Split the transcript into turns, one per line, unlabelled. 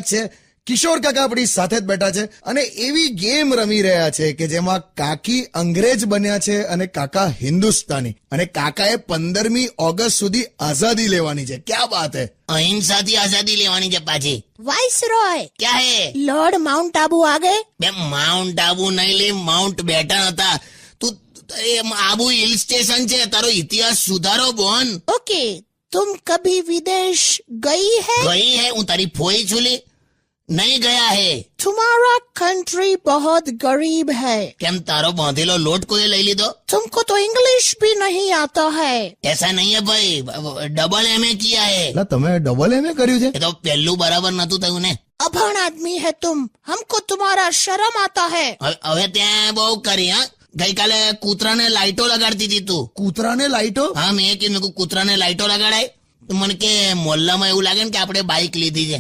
જ છે. કિશોર કાકા આપણી સાથે જ બેઠા છે અને એવી ગેમ રમી રહ્યા છે કે જેમાં કાકી અંગ્રેજ બન્યા છે અને કાકા હિન્દુસ્તાની, અને કાકાએ 15મી ઓગસ્ટ સુધી આઝાદી લેવાની છે. ક્યાં બાત હે.
અહિંસાથી આઝાદી લેવાની છે પાછી.
વાઇસરોય
ક્યાં હે?
લॉर्ड माउंट आबू आ गए.
બે માઉન્ટ આબુ નહીં લે, માઉન્ટ બેટન હતા. તું આબુ હિલ સ્ટેશન છે. તારો ઇતિહાસ સુધારો બોન.
ओके, तुम कभी विदेश गई है?
ગઈ હે? હું તારી ફોઈ છું લી? નહીં ગયા હે.
तुम्हारा कंट्री बहुत गरीब है.
કેમ તારો બાંધેલો લોટ કોઈ લઈ લીધો?
तुमको तो इंग्लिश भी नहीं आता है.
ऐसा नहीं है भाई, डबल एमए किया है.
એટલે તમે ડબલ એમ કર્યું છે?
એ તો પહેલું બરાબર નતું થયું ને.
अभण आदमी है तुम, हमको तुम्हारा शर्म आता है.
હવે ત્યાં બહુ કરી. હા, ગઈકાલે કૂતરાને લાઈટો લગાડતી હતી તું.
કૂતરાને લાઈટો?
હા, મેં કીધું કૂતરાને લાઈટો લગાડાય. તો મને કે મોહલ્લામાં એવું લાગે ને કે આપણે બાઇક લીધી છે.